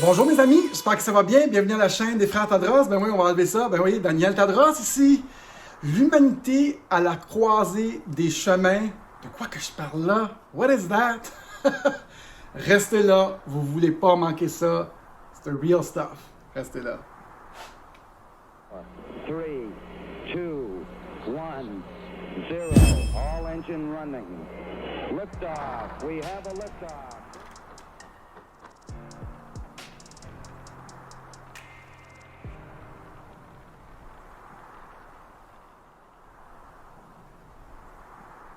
Bonjour mes amis, j'espère que ça va bien. Bienvenue à la chaîne des frères Tadros. Ben oui, on va enlever ça. Ben oui, Daniel Tadros ici. L'humanité à la croisée des chemins. De quoi que je parle là? What is that? Restez là, vous voulez pas manquer ça. C'est the real stuff. Restez là. 3, 2, 1, 0. All engine running. Liftoff. We have a liftoff.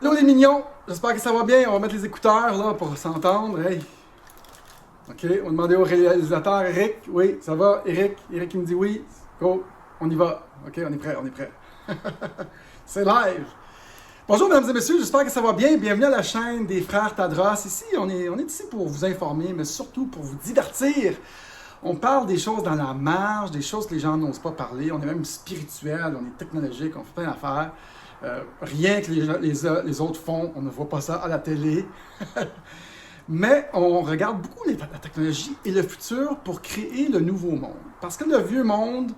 Hello les mignons, j'espère que ça va bien. On va mettre les écouteurs là pour s'entendre. Hey. OK, on va demander au réalisateur Eric. Oui, ça va, Eric? Eric il me dit oui. Go, on y va. OK, on est prêt. C'est live. Bonjour mesdames et messieurs, j'espère que ça va bien. Bienvenue à la chaîne des frères Tadros. Ici, on est ici pour vous informer, mais surtout pour vous divertir. On parle des choses dans la marge, des choses que les gens n'osent pas parler. On est même spirituel, on est technologique, on fait plein d'affaires. Rien que les autres font, on ne voit pas ça à la télé. Mais on regarde beaucoup la technologie et le futur pour créer le nouveau monde. Parce que le vieux monde,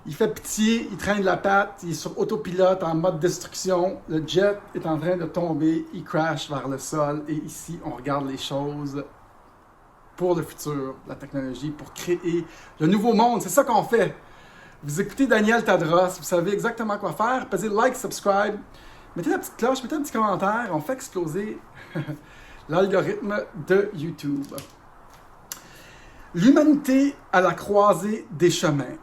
il fait pitié, il traîne la patte, il est sur autopilote en mode destruction. Le jet est en train de tomber, il crash vers le sol. Et ici, on regarde les choses pour le futur, la technologie, pour créer le nouveau monde. C'est ça qu'on fait. Vous écoutez Daniel Tadros, vous savez exactement quoi faire. Pesez like, subscribe, mettez la petite cloche, mettez un petit commentaire. On fait exploser l'algorithme de YouTube. L'humanité à la croisée des chemins.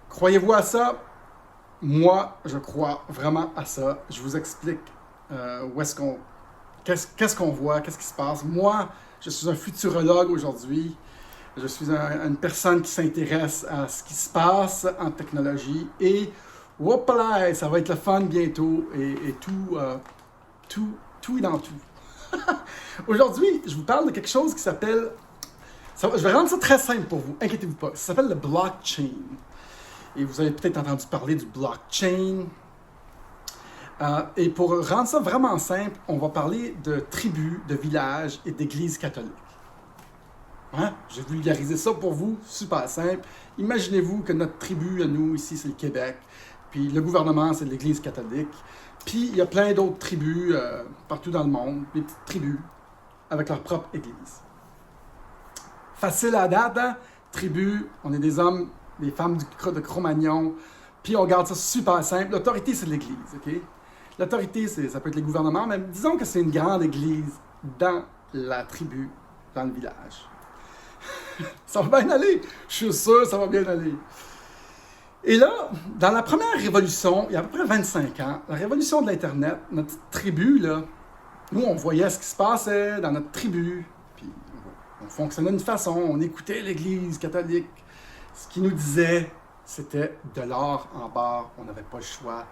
Croyez-vous à ça? Moi, je crois vraiment à ça. Je vous explique qu'est-ce qu'on voit, qu'est-ce qui se passe. Moi, je suis un futurologue aujourd'hui. Je suis une personne qui s'intéresse à ce qui se passe en technologie et whoopala, ça va être le fun bientôt et tout est dans tout. Aujourd'hui, je vous parle de quelque chose qui s'appelle, je vais rendre ça très simple pour vous, inquiétez-vous pas, ça s'appelle le blockchain. Et vous avez peut-être entendu parler du blockchain. Et pour rendre ça vraiment simple, on va parler de tribus, de villages et d'églises catholiques. Hein? J'ai vulgarisé ça pour vous, super simple. Imaginez-vous que notre tribu, à nous, ici, c'est le Québec. Puis le gouvernement, c'est l'Église catholique. Puis il y a plein d'autres tribus partout dans le monde, des petites tribus, avec leur propre Église. Facile à date, hein? Tribu, on est des hommes, des femmes de Cro-Magnon. Puis on garde ça super simple. L'autorité, c'est l'Église, OK? L'autorité, ça peut être les gouvernements, mais disons que c'est une grande Église dans la tribu, dans le village. Ça va bien aller. Je suis sûr, ça va bien aller. Et là, dans la première révolution, il y a à peu près 25 ans, la révolution de l'Internet, notre petite tribu, là, nous, on voyait ce qui se passait dans notre tribu. Puis, on fonctionnait d'une façon, on écoutait l'Église catholique. Ce qu'ils nous disait, c'était de l'or en barre. On n'avait pas le choix.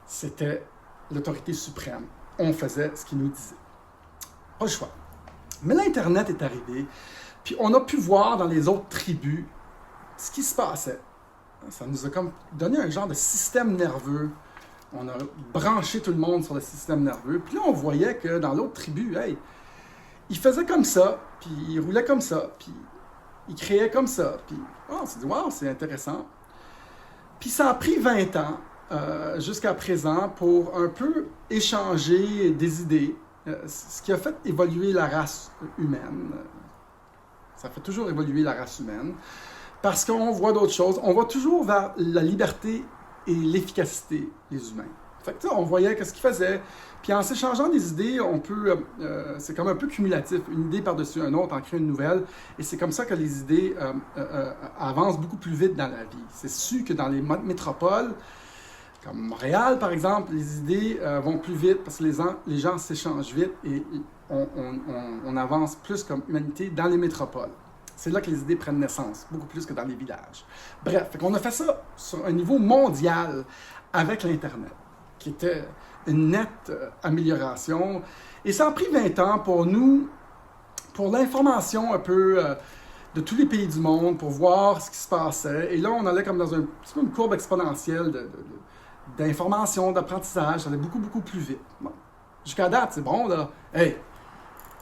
C'était l'autorité suprême. On faisait ce qu'ils nous disait. Pas le choix. Mais l'Internet est arrivé. Puis on a pu voir dans les autres tribus ce qui se passait. Ça nous a comme donné un genre de système nerveux. On a branché tout le monde sur le système nerveux. Puis là, on voyait que dans l'autre tribu, hey, ils faisaient comme ça, puis ils roulaient comme ça, puis ils créaient comme ça. Puis on s'est dit, wow, c'est intéressant. Puis ça a pris 20 ans jusqu'à présent pour un peu échanger des idées, ce qui a fait évoluer la race humaine. Ça fait toujours évoluer la race humaine parce qu'on voit d'autres choses. On va toujours vers la liberté et l'efficacité, les humains. Fait que, on voyait qu'est-ce qu'ils faisaient. Puis en s'échangeant des idées, on peut, c'est comme un peu cumulatif. Une idée par-dessus une autre, en crée une nouvelle. Et c'est comme ça que les idées avancent beaucoup plus vite dans la vie. C'est sûr que dans les métropoles, comme Montréal par exemple, les idées vont plus vite parce que les gens s'échangent vite et on avance plus comme humanité dans les métropoles. C'est là que les idées prennent naissance, beaucoup plus que dans les villages. Bref, on a fait ça sur un niveau mondial avec l'Internet, qui était une nette amélioration. Et ça a pris 20 ans pour nous, pour l'information un peu de tous les pays du monde, pour voir ce qui se passait. Et là, on allait comme dans un petit peu une courbe exponentielle d'information, d'apprentissage. Ça allait beaucoup, beaucoup plus vite. Bon. Jusqu'à date, c'est bon, là. Hey!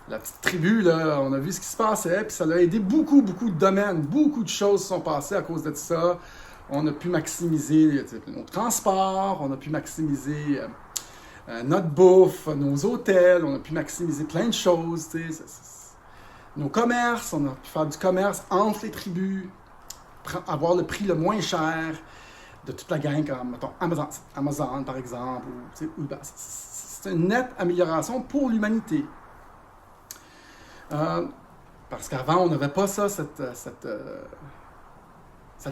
la petite tribu, là, on a vu ce qui se passait, puis ça a aidé beaucoup, beaucoup de domaines. Beaucoup de choses se sont passées à cause de ça. On a pu maximiser nos transports, on a pu maximiser notre bouffe, nos hôtels, on a pu maximiser plein de choses, nos commerces, on a pu faire du commerce entre les tribus, avoir le prix le moins cher de toute la gang, comme mettons, Amazon par exemple. C'est une nette amélioration pour l'humanité. Parce qu'avant, on n'avait pas ça, cette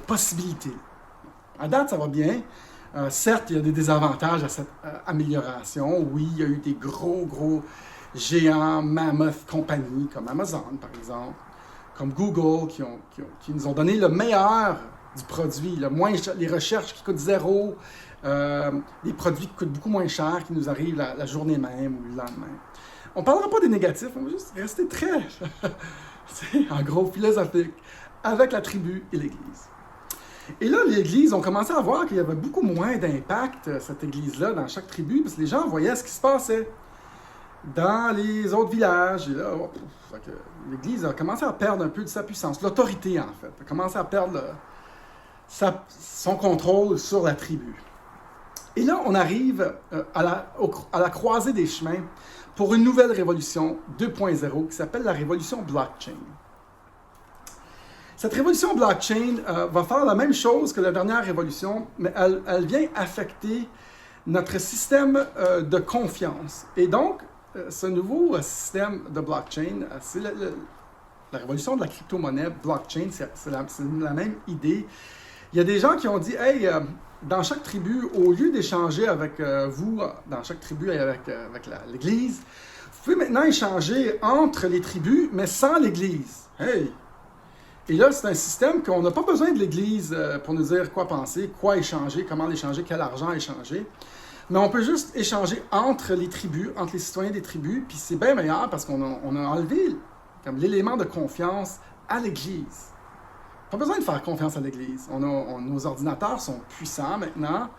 possibilité. À date, ça va bien. Certes, il y a des désavantages à cette amélioration. Oui, il y a eu des gros géants, mammoth compagnies, comme Amazon, par exemple, comme Google, qui nous ont donné le meilleur du produit, les recherches qui coûtent zéro, les produits qui coûtent beaucoup moins cher, qui nous arrivent la journée même ou le lendemain. On ne parlera pas des négatifs, on va juste rester très, en gros, philosophique, avec la tribu et l'Église. Et là, l'Église, on commençait à voir qu'il y avait beaucoup moins d'impact, cette Église-là, dans chaque tribu, parce que les gens voyaient ce qui se passait dans les autres villages. Et là, l'Église a commencé à perdre un peu de sa puissance, l'autorité, en fait. Elle a commencé à perdre son contrôle sur la tribu. Et là, on arrive à la croisée des chemins pour une nouvelle révolution 2.0 qui s'appelle la révolution blockchain. Cette révolution blockchain va faire la même chose que la dernière révolution, mais elle vient affecter notre système de confiance. Et donc, ce nouveau système de blockchain, c'est la révolution de la crypto-monnaie blockchain, c'est la même idée. Il y a des gens qui ont dit, hey, dans chaque tribu, au lieu d'échanger avec vous, dans chaque tribu avec l'Église, vous pouvez maintenant échanger entre les tribus, mais sans l'Église. Hey! Et là, c'est un système qu'on n'a pas besoin de l'Église pour nous dire quoi penser, quoi échanger, comment l'échanger, quel argent échanger. Mais on peut juste échanger entre les tribus, entre les citoyens des tribus, puis c'est bien meilleur parce qu'on a enlevé comme l'élément de confiance à l'Église. Pas besoin de faire confiance à l'Église. Nos ordinateurs sont puissants maintenant.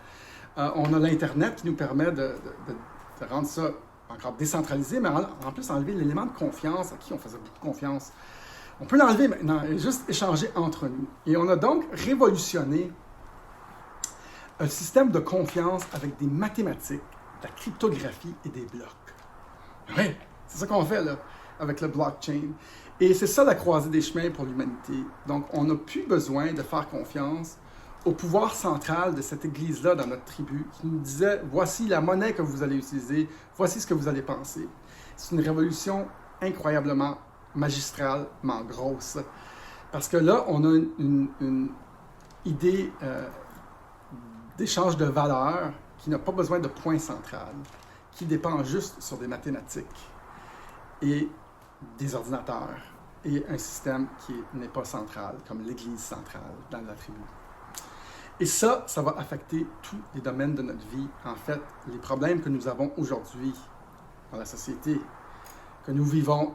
On a l'Internet qui nous permet de rendre ça encore décentralisé, mais en plus enlever l'élément de confiance à qui on faisait beaucoup confiance. On peut l'enlever maintenant et juste échanger entre nous. Et on a donc révolutionné un système de confiance avec des mathématiques, de la cryptographie et des blocs. Oui, c'est ça qu'on fait là, avec le blockchain. Et c'est ça la croisée des chemins pour l'humanité. Donc, on n'a plus besoin de faire confiance au pouvoir central de cette Église-là dans notre tribu, qui nous disait, voici la monnaie que vous allez utiliser, voici ce que vous allez penser. C'est une révolution incroyablement magistralement grosse. Parce que là, on a une idée d'échange de valeurs qui n'a pas besoin de point central, qui dépend juste sur des mathématiques et des ordinateurs et un système qui n'est pas central, comme l'Église centrale dans la tribu. Et ça va affecter tous les domaines de notre vie. En fait, les problèmes que nous avons aujourd'hui dans la société, que nous vivons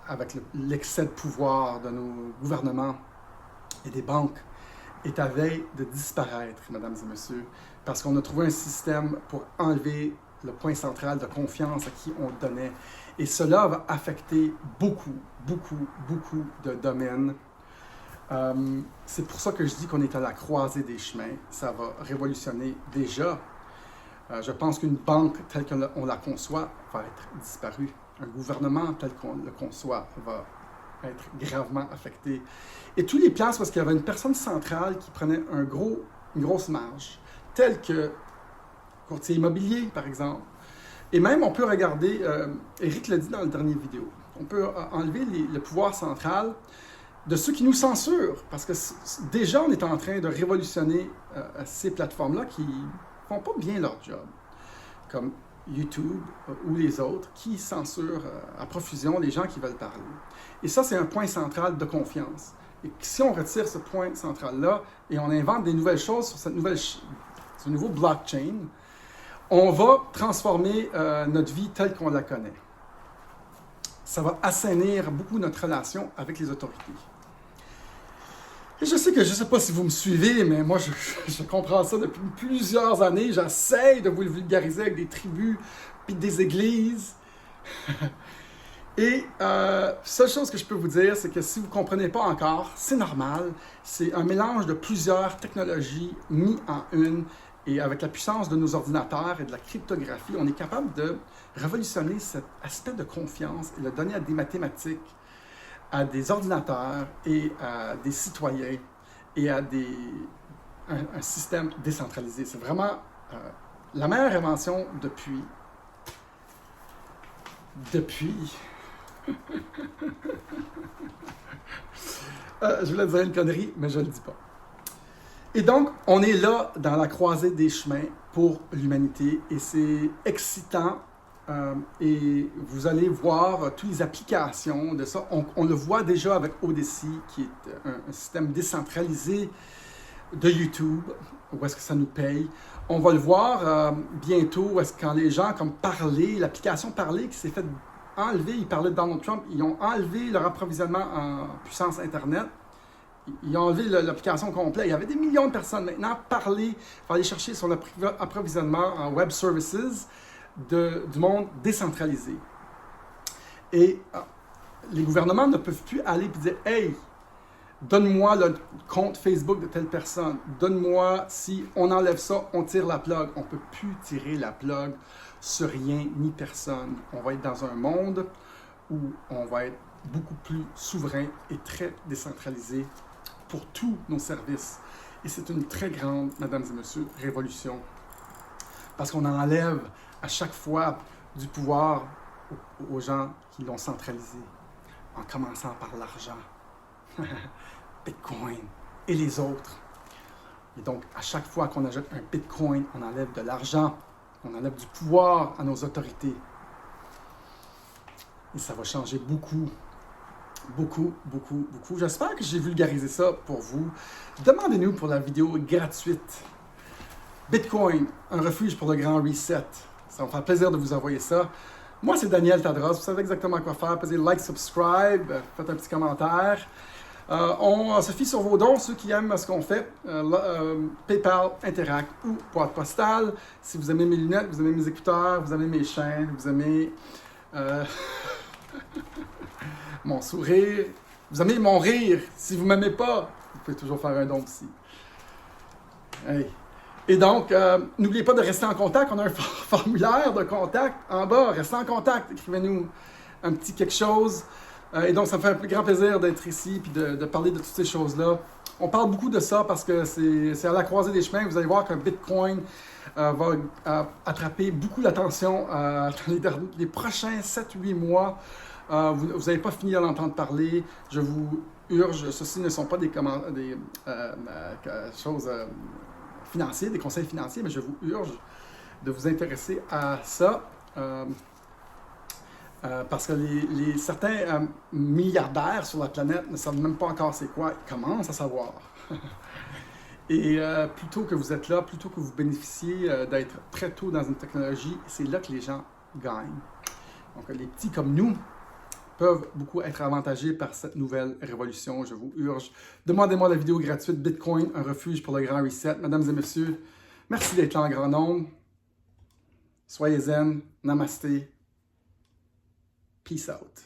avec l'excès de pouvoir de nos gouvernements et des banques, est à veille de disparaître, mesdames et messieurs, parce qu'on a trouvé un système pour enlever le point central de confiance à qui on donnait. Et cela va affecter beaucoup de domaines. C'est pour ça que je dis qu'on est à la croisée des chemins. Ça va révolutionner déjà. Je pense qu'une banque telle qu'on la conçoit va être disparue. Un gouvernement tel qu'on le conçoit va être gravement affecté. Et toutes les places où il y avait une personne centrale qui prenait une grosse marge, telle que courtier immobilier, par exemple. Et même, on peut regarder, Éric l'a dit dans la dernière vidéo, on peut enlever le pouvoir central de ceux qui nous censurent, parce que déjà, on est en train de révolutionner ces plateformes-là qui ne font pas bien leur job, comme YouTube ou les autres, qui censurent à profusion les gens qui veulent parler. Et ça, c'est un point central de confiance. Et si on retire ce point central-là et on invente des nouvelles choses sur ce nouveau blockchain, on va transformer notre vie telle qu'on la connaît. Ça va assainir beaucoup notre relation avec les autorités. Et je sais que je ne sais pas si vous me suivez, mais moi, je comprends ça depuis plusieurs années. J'essaie de vous le vulgariser avec des tribus puis des églises. Et seule chose que je peux vous dire, c'est que si vous ne comprenez pas encore, c'est normal. C'est un mélange de plusieurs technologies mis en une. Et avec la puissance de nos ordinateurs et de la cryptographie, on est capable de révolutionner cet aspect de confiance et le donner à des mathématiques, à des ordinateurs et à des citoyens et à un système décentralisé. C'est vraiment la meilleure invention depuis je voulais dire une connerie, mais je ne le dis pas. Et donc, on est là dans la croisée des chemins pour l'humanité et c'est excitant. Et vous allez voir toutes les applications de ça. On le voit déjà avec Odysee, qui est un système décentralisé de YouTube, où est-ce que ça nous paye. On va le voir bientôt, où est-ce que quand les gens, comme Parler, l'application Parler qui s'est fait enlever, ils parlaient de Donald Trump, ils ont enlevé leur approvisionnement en puissance Internet. Ils ont enlevé l'application complète. Il y avait des millions de personnes. Maintenant, Parler, il faut aller chercher son approvisionnement en web services du monde décentralisé. Et les gouvernements ne peuvent plus aller et dire « Hey, donne-moi le compte Facebook de telle personne. Donne-moi, si on enlève ça, on tire la plug. » On ne peut plus tirer la plug sur rien ni personne. On va être dans un monde où on va être beaucoup plus souverain et très décentralisé pour tous nos services. Et c'est une très grande, mesdames et messieurs, révolution. Parce qu'on enlève à chaque fois du pouvoir aux gens qui l'ont centralisé, en commençant par l'argent, Bitcoin et les autres. Et donc, à chaque fois qu'on ajoute un Bitcoin, on enlève de l'argent, on enlève du pouvoir à nos autorités. Et ça va changer beaucoup. Beaucoup, beaucoup, beaucoup. J'espère que j'ai vulgarisé ça pour vous. Demandez-nous pour la vidéo gratuite. Bitcoin, un refuge pour le grand reset. Ça va me faire plaisir de vous envoyer ça. Moi, c'est Daniel Tadros. Vous savez exactement quoi faire. Faites like, subscribe, faites un petit commentaire. On se fie sur vos dons, ceux qui aiment ce qu'on fait. PayPal, Interact ou boîte postale. Si vous aimez mes lunettes, vous aimez mes écouteurs, vous aimez mes chaînes, vous aimez mon sourire, vous aimez mon rire. Si vous ne m'aimez pas, vous pouvez toujours faire un don aussi. Hey. Et donc, n'oubliez pas de rester en contact. On a un formulaire de contact en bas. Restez en contact. Écrivez-nous un petit quelque chose. Et donc, ça me fait un plus grand plaisir d'être ici et de parler de toutes ces choses-là. On parle beaucoup de ça parce que c'est à la croisée des chemins. Vous allez voir qu'un Bitcoin va attraper beaucoup l'attention dans les prochains 7-8 mois. Vous n'avez pas fini d'en entendre parler. Je vous urge, ceci ne sont pas des choses financiers, des conseils financiers, mais je vous urge de vous intéresser à ça parce que certains milliardaires sur la planète ne savent même pas encore c'est quoi, ils commencent à savoir. Et plutôt que vous êtes là, plutôt que vous bénéficiez d'être très tôt dans une technologie, c'est là que les gens gagnent. Donc les petits comme nous peuvent beaucoup être avantagés par cette nouvelle révolution. Je vous urge. Demandez-moi la vidéo gratuite Bitcoin, un refuge pour le grand reset. Mesdames et messieurs, merci d'être là en grand nombre. Soyez zen. Namasté. Peace out.